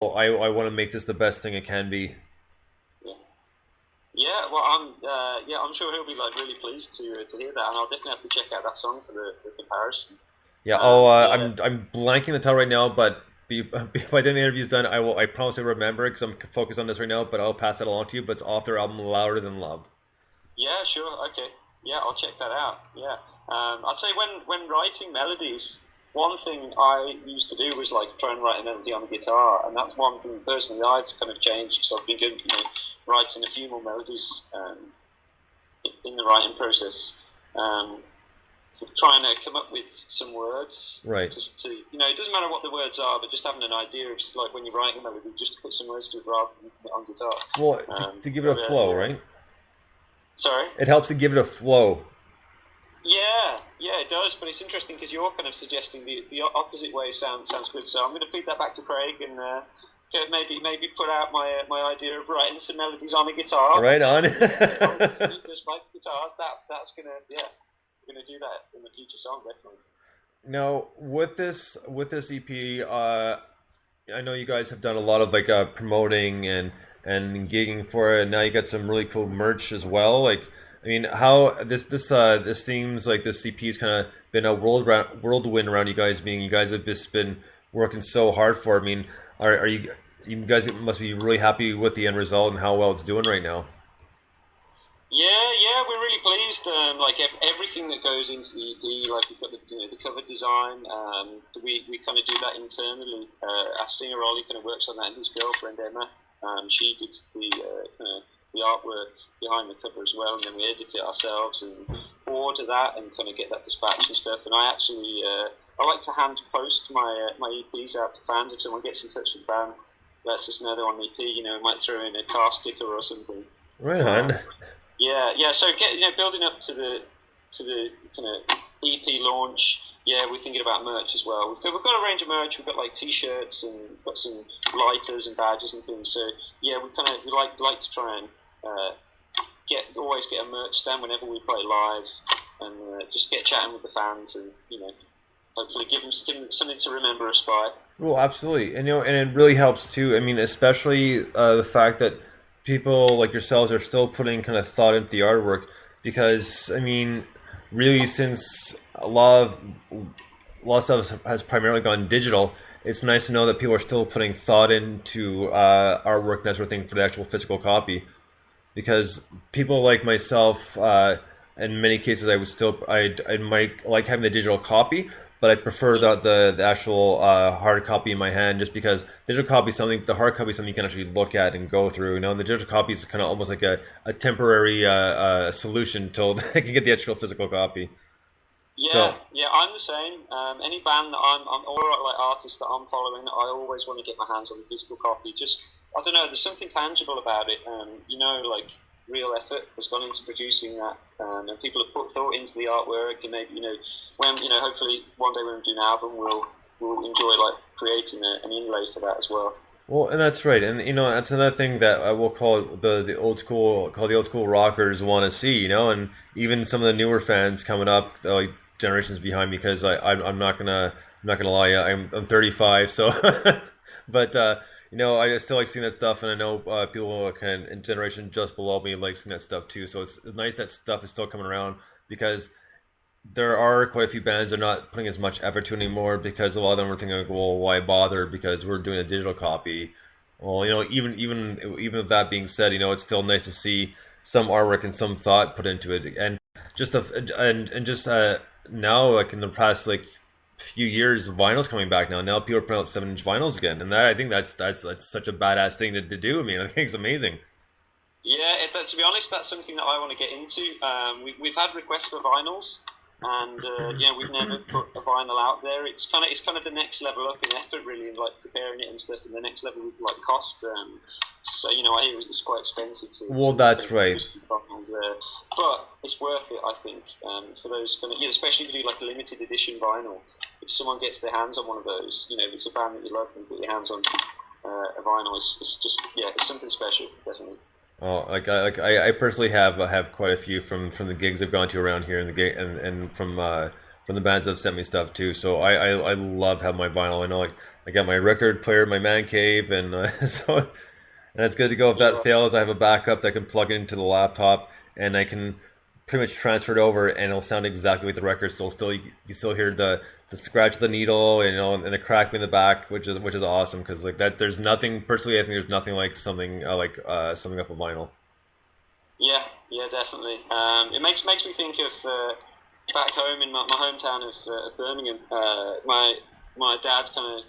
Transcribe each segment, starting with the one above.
I want to make this the best thing it can be. Yeah. Yeah, well, I'm sure he'll be like really pleased to hear that, and I'll definitely have to check out that song for the comparison. Yeah. Yeah, I'm blanking the title right now, but by the interview's done, I promise I remember it because I'm focused on this right now. But I'll pass it along to you. But it's off their album Louder Than Love. yeah, sure, okay, yeah, I'll check that out. Yeah, I'd say when writing melodies, one thing I used to do was like try and write a melody on the guitar, and that's one thing personally I've kind of changed because I've been good, writing a few more melodies in the writing process. Um, Trying to come up with some words, Right. just to it doesn't matter what the words are, but just having an idea of like when you're writing a melody, just to put some words to it rather than put it on guitar. Well, to give it a flow, right? Sorry. It helps to give it a flow. Yeah, yeah, it does. But it's interesting because you're kind of suggesting the opposite way sounds good. So I'm going to feed that back to Craig and maybe put out my idea of writing some melodies on a guitar. Right on. Just like guitar, that's gonna do that in the future song definitely. Now, with this EP, I know you guys have done a lot of like promoting and gigging for it. And now you got some really cool merch as well. Like, I mean, how this seems like this EP has kind of been a whirlwind around you guys. Being you guys have just been working so hard for it. I mean, are you guys must be really happy with the end result and how well it's doing right now. Yeah, we're really pleased. Like everything that goes into the EP, like we've got the cover design. We kind of do that internally. Our singer Ollie kind of works on that, and his girlfriend Emma, she did the artwork behind the cover as well, and then we edit it ourselves and order that and kind of get that dispatched and stuff. And I like to hand post my EPs out to fans. If someone gets in touch with the band, lets us know they're on the EP, we might throw in a car sticker or something. Right on. Yeah. So building up to the kind of EP launch. Yeah, we're thinking about merch as well. We've got a range of merch. We've got like T-shirts and we've got some lighters and badges and things. So yeah, we like to try and always get a merch stand whenever we play live, and just get chatting with the fans and hopefully give them something to remember us by. Well, absolutely, and and it really helps too. I mean, especially the fact that people like yourselves are still putting kind of thought into the artwork, because I mean, really, since a lot of stuff has primarily gone digital, it's nice to know that people are still putting thought into artwork and that sort of thing for the actual physical copy. Because people like myself, in many cases, I might like having the digital copy, but I prefer the actual hard copy in my hand, just because digital copy is something, the hard copy is something you can actually look at and go through. And the digital copy is kind of almost like a temporary solution till I can get the actual physical copy. Yeah, I'm the same. Any band that I'm or like artists that I'm following, I always want to get my hands on the physical copy. Just I don't know, there's something tangible about it. Like real effort has gone into producing that, and people have put thought into the artwork, and maybe when hopefully one day when we do an album, we'll enjoy like creating an inlay for that as well. Well, and that's right, and that's another thing that I will call the old school rockers want to see, and even some of the newer fans coming up, like generations behind me, because I'm not gonna lie, I'm 35, so but I still like seeing that stuff, and I know people kind of in generation just below me like seeing that stuff too. So it's nice that stuff is still coming around, because there are quite a few bands that are not putting as much effort to anymore, because a lot of them are thinking, like, well, why bother? Because we're doing a digital copy. Well, even with that being said, it's still nice to see some artwork and some thought put into it, and just now, like in the past few years, vinyl's coming back now. Now people are putting out 7-inch vinyls again, and that I think that's such a badass thing to do. I mean, I think it's amazing. Yeah, to be honest, that's something that I want to get into. We've had requests for vinyls, and we've never put a vinyl out there. It's kind of the next level up in effort, really, and like preparing it and stuff. And the next level with like cost. So I hear it's quite expensive. Well, that's right. But it's worth it, I think, for those kind of especially if you do like a limited edition vinyl. If someone gets their hands on one of those, if it's a band that you love and put your hands on a vinyl, it's just it's something special, definitely. Oh, I personally have quite a few from the gigs I've gone to around here, and the gig and from from the bands that have sent me stuff too. So I love having my vinyl. I know, like, I got my record player in my man cave, and so and it's good to go. If that fails, I have a backup that I can plug into the laptop, and I can pretty much transfer it over, and it'll sound exactly like the record. So still, you still hear the scratch of the needle, and, and the crack in the back, which is awesome, because like that, there's nothing personally. I think there's nothing like something something up a vinyl. Yeah, definitely. It makes me think of back home in my hometown of Birmingham. My dad kind of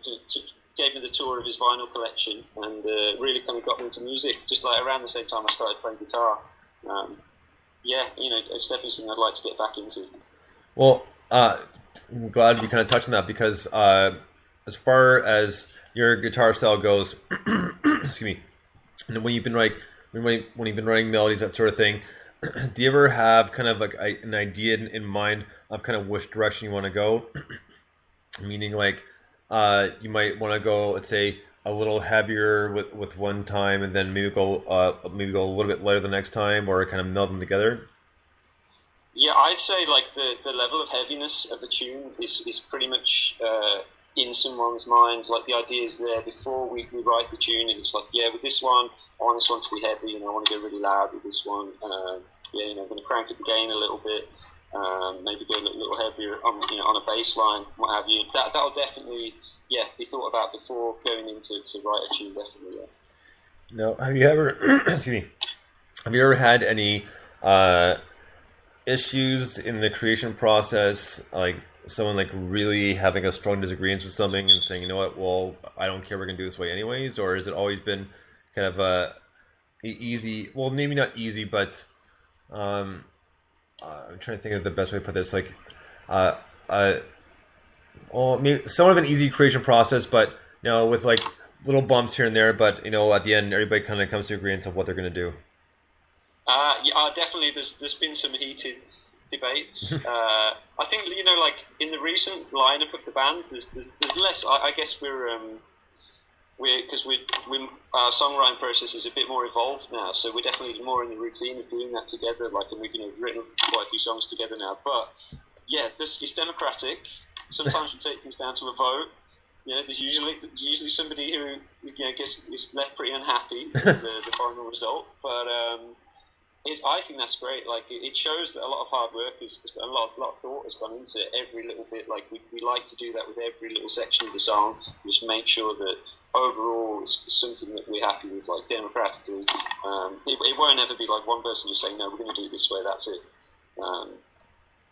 gave me the tour of his vinyl collection, and really kind of got me into music. Just like around the same time I started playing guitar. It's definitely something I'd like to get back into. Well, I'm glad you kind of touched on that, because as far as your guitar style goes, excuse me, and when you've been writing melodies, that sort of thing, do you ever have kind of like an idea in mind of kind of which direction you want to go? Meaning, like, you might want to go, let's say, a little heavier with one time, and then maybe go a little bit lighter the next time, or kind of meld them together. Yeah, I'd say like the level of heaviness of the tune is pretty much in someone's mind. Like, the idea is there before we write the tune, and it's like, with this one, I want this one to be heavy, I want to go really loud with this one. I'm going to crank up the gain a little bit, maybe go a little heavier on a bass line, what have you. That'll definitely be thought about before going into to write a tune, definitely. No, have you ever excuse me? Have you ever had any issues in the creation process, like someone like really having a strong disagreement with something and saying, you know what, well, I don't care, we're gonna do it this way anyways? Or has it always been kind of easy? Well, maybe not easy, but I'm trying to think of the best way to put this. Like, maybe somewhat of an easy creation process, but with like little bumps here and there. But at the end, everybody kind of comes to agreement of what they're going to do. Definitely. There's been some heated debates. I think like in the recent lineup of the band, there's less. I guess our songwriting process is a bit more evolved now, so we're definitely more in the routine of doing that together. Like, and we've written quite a few songs together now. But it's democratic. Sometimes we take things down to a vote. There's usually somebody who is left pretty unhappy with the final result. But I think that's great. Like, it shows that a lot of hard work a lot of thought has gone into every little bit. Like, we like to do that with every little section of the song. Just make sure that overall it's something that we're happy with, like, democratically. It won't ever be like one person just saying, no, we're going to do it this way, that's it.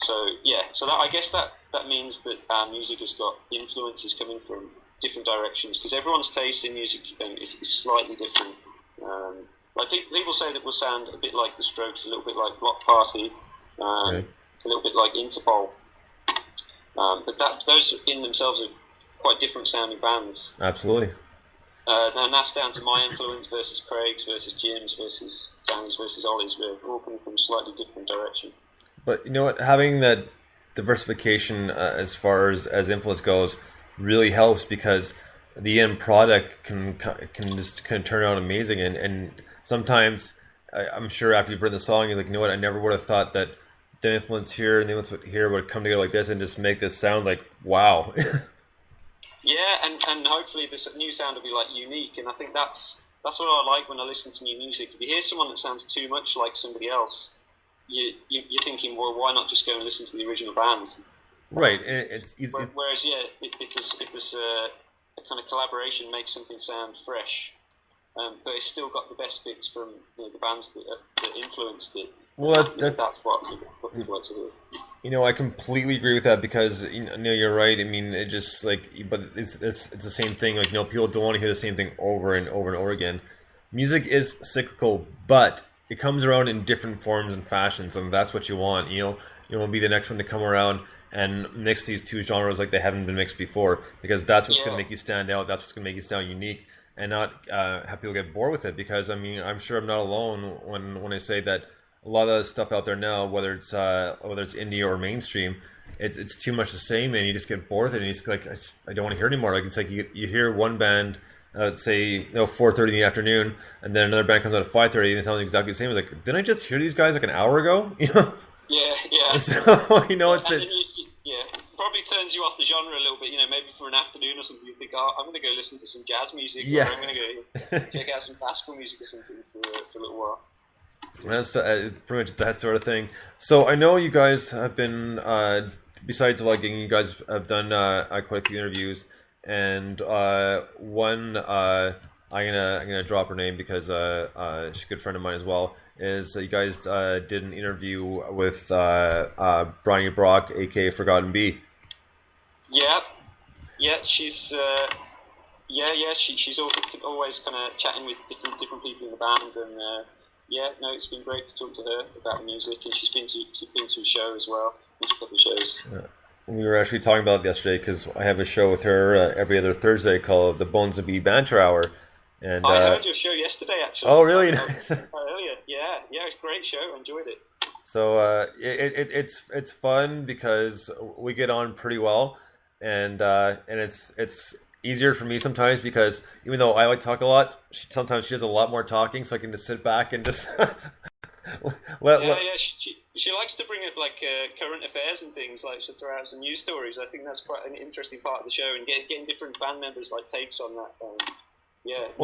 So that, I guess that means that our music has got influences coming from different directions, because everyone's taste in music is slightly different. Like, people say that we'll sound a bit like the Strokes, a little bit like Block Party, a little bit like Interpol. But those in themselves are quite different sounding bands. Absolutely. And that's down to my influence versus Craig's versus Jim's versus Danny's versus Ollie's. We're all coming from a slightly different direction. But you know what? Having that diversification as far as influence goes really helps, because the end product can just turn out amazing. And sometimes I'm sure after you've written the song, you're like, you know what? I never would have thought that the influence here and the influence here would come together like this and just make this sound like wow. Yeah, and hopefully this new sound will be like unique. And I think that's what I like when I listen to new music. If you hear someone that sounds too much like somebody else, you're thinking, well, why not just go and listen to the original band? Right. It's easy. Whereas, if this a kind of collaboration makes something sound fresh, but it's still got the best bits from the bands that influenced it. Well, that's what people like to hear. I completely agree with that, because you're right. I mean, it just but it's the same thing. Like, people don't want to hear the same thing over and over and over again. Music is cyclical, but it comes around in different forms and fashions, and that's what you want. You want to be the next one to come around and mix these two genres like they haven't been mixed before, because that's what's going to make you stand out. That's what's going to make you sound unique, and not have people get bored with it. Because I'm sure I'm not alone when I say that a lot of the stuff out there now, whether it's indie or mainstream, it's too much the same, and you just get bored with it, and you just like, I don't want to hear it anymore. Like, it's like you hear one band at say 4:30 in the afternoon, and then another band comes out at 5:30 and it sounds exactly the same. It's like, didn't I just hear these guys like an hour ago? Yeah. So it's yeah. turns you off the genre a little bit, maybe for an afternoon or something, you think, oh, I'm going to go listen to some jazz music, Yeah. or I'm going to go check out some classical music or something for a little while. That's pretty much that sort of thing. So I know you guys have been, besides vlogging, you guys have done quite a few interviews, and one I'm gonna drop her name because she's a good friend of mine as well. Is you guys did an interview with Bronnie Brock, aka Forgotten Bee? Yeah, she's she's always kind of chatting with different people in the band, and it's been great to talk to her about music, and she's been to a show as well, a couple of shows. Yeah. We were actually talking about it yesterday because I have a show with her every other Thursday called the Bones and Bee Banter Hour. And I heard your show yesterday, actually. Oh, really? Nice. Earlier, yeah, it's a great show. I enjoyed it. So it's fun because we get on pretty well, and it's easier for me sometimes because even though I like to talk a lot, sometimes she does a lot more talking, so I can just sit back and just She likes to bring up like current affairs and things. Like she'll throw out some news stories. I think that's quite an interesting part of the show, and getting different band members like takes on that.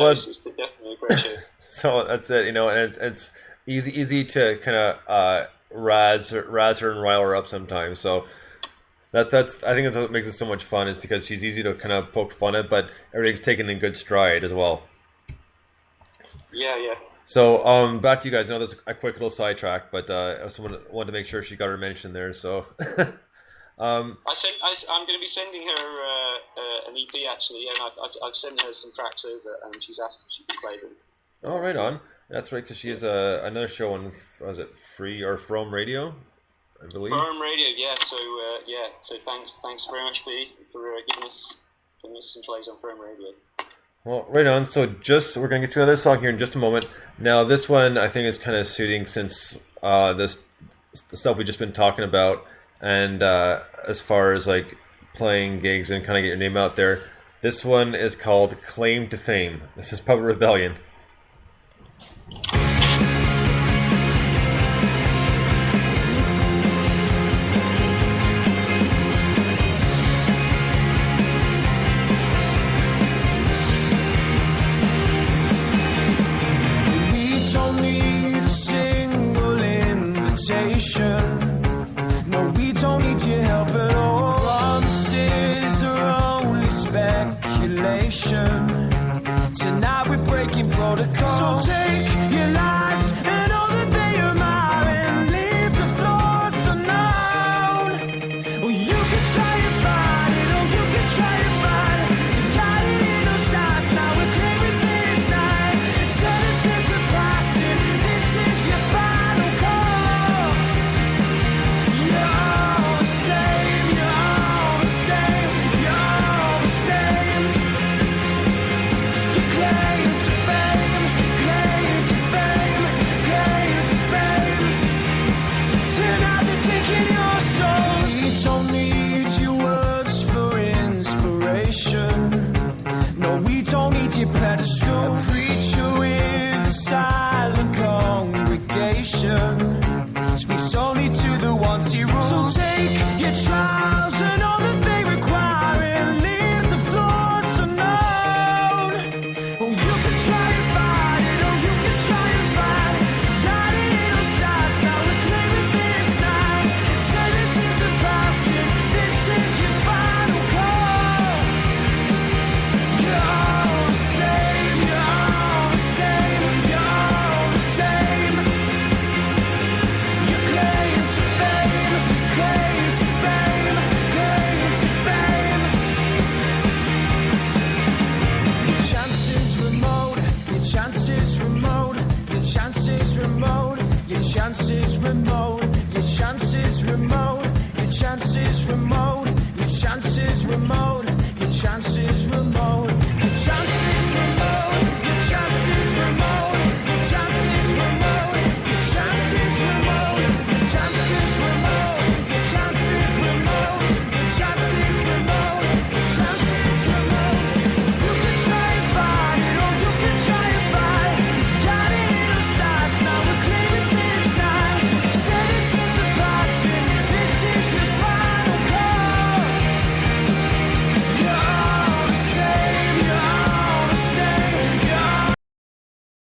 It's definitely a great show. So that's it, and it's easy to kind of razz her and rile her up sometimes. So that's I think that's what makes it so much fun, is because she's easy to kind of poke fun at, but everything's taken in good stride as well. Yeah. So back to you guys. I know there's a quick little sidetrack, but I also wanted to make sure she got her mention there. So I'm going to be sending her an EP actually, and I've sent her some tracks over, and she's asked if she can play them. Oh, right on. That's right, because she has another show on, was it Free or From Radio, I believe. From Radio, yeah. So thanks very much, B, for giving us some plays on From Radio. Well, right on. So we're going to get to another song here in just a moment. Now, this one I think is kind of suiting since the stuff we've just been talking about, and as far as like playing gigs and kind of get your name out there. This one is called Claim to Fame. This is Puppet Rebellion. No, we don't need your help at all. Promises are only speculation. Tonight we're breaking protocol. So take your lies and all that they admire and leave the flaws unknown. Well, you can try and fight it, or you can try and fight it. You got it in our sights, now we're claiming this night. Sentences are passing, this is your final call. You're all the same, you're all the same, you're all the same. You claim to fame, claim to fame, claim to fame. Tonight they're taking your souls. We don't need your words for inspiration. No, we don't need your pedestal. A preacher with a silent congregation speaks only to the ones he rules. So take your trials and all that they require and leave the flaws unknown. Oh, you can try and fight it, oh, you can try and fight it. Got it in our sights, now we're claiming this night. Sentences are passing, this is your final call. You're all the same, you're all the same, you're all the same. You claim to fame, claim to fame, claim to fame. Your chances remote, your chances remote, your chances remote, your chances remote.